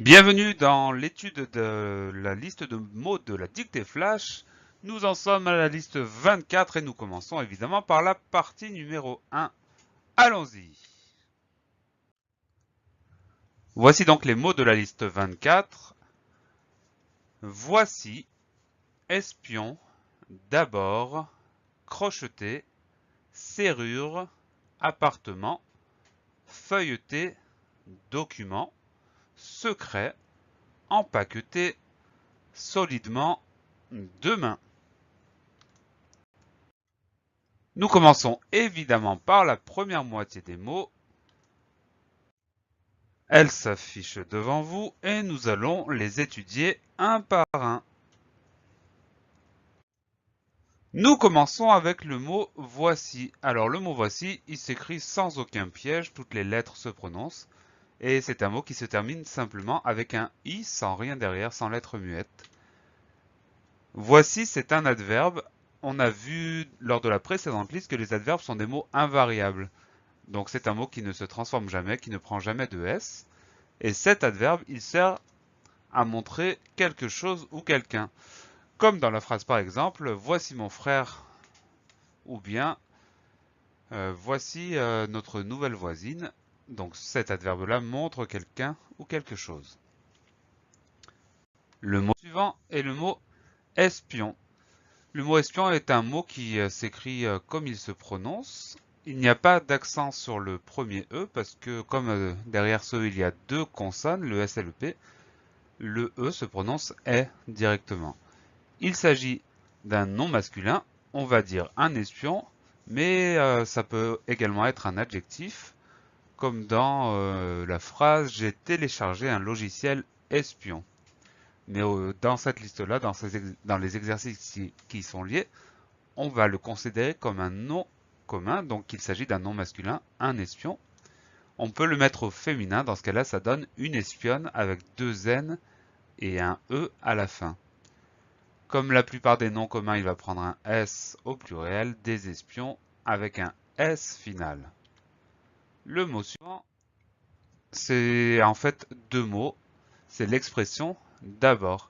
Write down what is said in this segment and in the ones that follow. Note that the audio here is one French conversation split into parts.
Bienvenue dans l'étude de la liste de mots de la dictée flash. Nous en sommes à la liste 24 et nous commençons évidemment par la partie numéro 1. Allons-y. Voici donc les mots de la liste 24. Voici, espion, d'abord, crocheter, serrure, appartement, feuilleter, document, secret, empaqueter, solidement, demain. Nous commençons évidemment par la première moitié des mots. Elles s'affichent devant vous et nous allons les étudier un par un. Nous commençons avec le mot voici. Alors le mot voici, il s'écrit sans aucun piège, toutes les lettres se prononcent. Et c'est un mot qui se termine simplement avec un i sans rien derrière, sans lettre muette. Voici, c'est un adverbe. On a vu lors de la précédente liste que les adverbes sont des mots invariables. Donc c'est un mot qui ne se transforme jamais, qui ne prend jamais de S. Et cet adverbe, il sert à montrer quelque chose ou quelqu'un. Comme dans la phrase par exemple, voici mon frère, ou bien voici notre nouvelle voisine. Donc cet adverbe-là montre quelqu'un ou quelque chose. Le mot suivant est le mot espion. Le mot espion est un mot qui s'écrit comme il se prononce. Il n'y a pas d'accent sur le premier E parce que comme derrière ce E il y a deux consonnes, le S et le P, le E se prononce est directement. Il s'agit d'un nom masculin, on va dire un espion, mais ça peut également être un adjectif, comme dans la phrase j'ai téléchargé un logiciel espion. Mais dans cette liste-là, dans les exercices qui sont liés, on va le considérer comme un nom commun, donc il s'agit d'un nom masculin, un espion. On peut le mettre au féminin, dans ce cas-là, ça donne une espionne avec deux N et un E à la fin. Comme la plupart des noms communs, il va prendre un S au pluriel, des espions avec un S final. Le mot suivant, c'est en fait deux mots. C'est l'expression d'abord.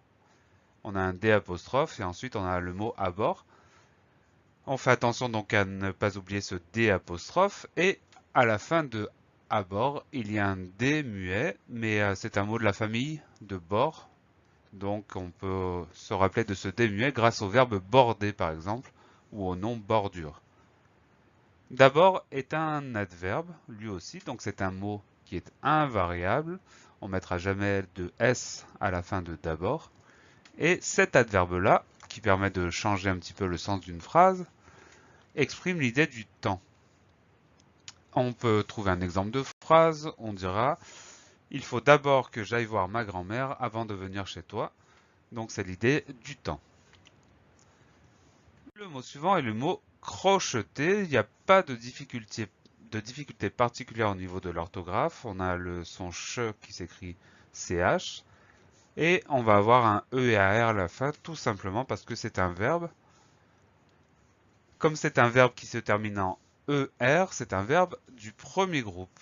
On a un D apostrophe et ensuite on a le mot à bord. On fait attention donc à ne pas oublier ce D apostrophe et à la fin de à bord, il y a un D muet, mais c'est un mot de la famille de bord. Donc on peut se rappeler de ce D muet grâce au verbe border par exemple, ou au nom bordure. D'abord est un adverbe, lui aussi, donc c'est un mot qui est invariable. On ne mettra jamais de S à la fin de d'abord. Et cet adverbe-là, qui permet de changer un petit peu le sens d'une phrase, exprime l'idée du temps. On peut trouver un exemple de phrase, on dira « Il faut d'abord que j'aille voir ma grand-mère avant de venir chez toi ». Donc c'est l'idée du temps. Le mot suivant est le mot crocheter. Il n'y a pas de difficulté particulière au niveau de l'orthographe. On a le son ch qui s'écrit ch. Et on va avoir un e et un r à la fin, tout simplement parce que c'est un verbe. Comme c'est un verbe qui se termine en er, c'est un verbe du premier groupe.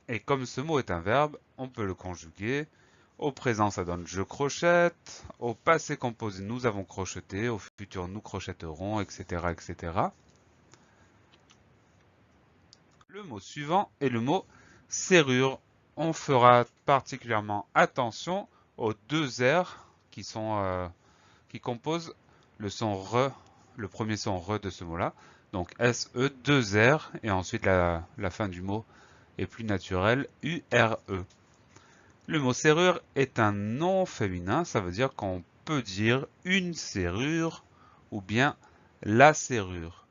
Et comme ce mot est un verbe, on peut le conjuguer. Au présent, ça donne je crochette. Au passé composé, nous avons crocheté. Au futur, nous crochetterons, etc., etc. Le mot suivant est le mot serrure. On fera particulièrement attention aux deux R qui composent le son re, le premier son re de ce mot-là. Donc SE, deux R, et ensuite la fin du mot est plus naturelle, URE. Le mot serrure est un nom féminin, ça veut dire qu'on peut dire une serrure ou bien la serrure.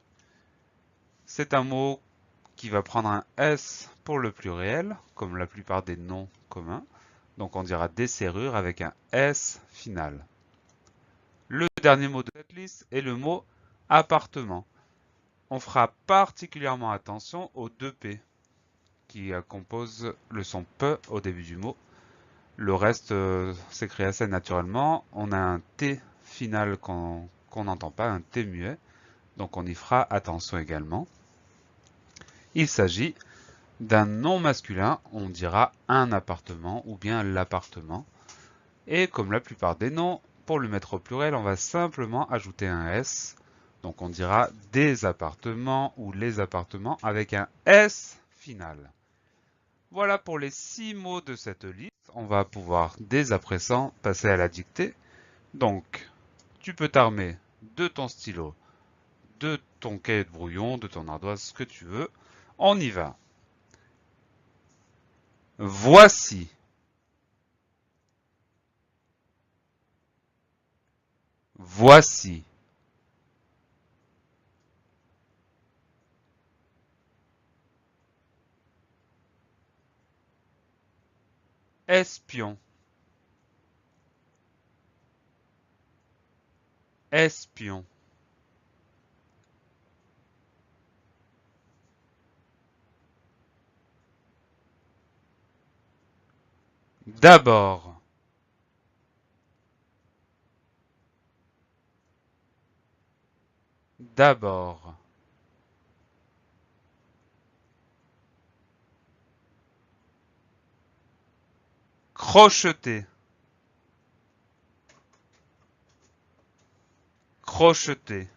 C'est un mot qui va prendre un S pour le pluriel, comme la plupart des noms communs. Donc on dira des serrures avec un S final. Le dernier mot de cette liste est le mot appartement. On fera particulièrement attention aux deux P qui composent le son P au début du mot. Le reste s'écrit assez naturellement. On a un T final qu'on n'entend pas, un T muet. Donc on y fera attention également. Il s'agit d'un nom masculin, on dira un appartement ou bien l'appartement. Et comme la plupart des noms, pour le mettre au pluriel, on va simplement ajouter un S. Donc on dira des appartements ou les appartements avec un S final. Voilà pour les 6 mots de cette liste. On va pouvoir dès à présent passer à la dictée. Donc, tu peux t'armer de ton stylo, de ton cahier de brouillon, de ton ardoise, ce que tu veux. On y va. Voici. Voici. Espion. Espion. D'abord. D'abord. Crocheter. Crocheter.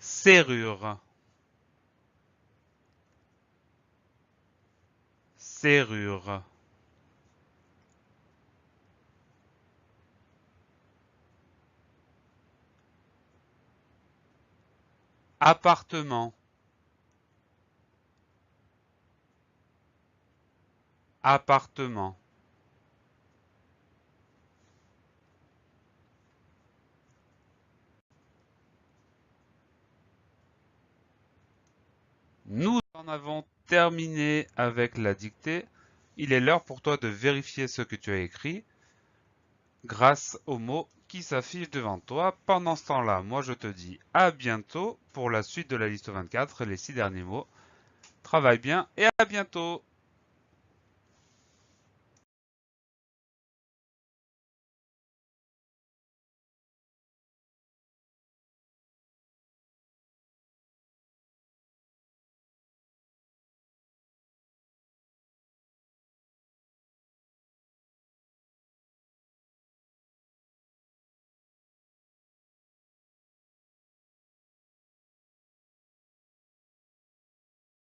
Serrure. Serrure. Appartement. Appartement. Nous en avons terminé avec la dictée. Il est l'heure pour toi de vérifier ce que tu as écrit grâce aux mots qui s'affichent devant toi. Pendant ce temps-là, moi je te dis à bientôt pour la suite de la liste 24, les 6 derniers mots. Travaille bien et à bientôt!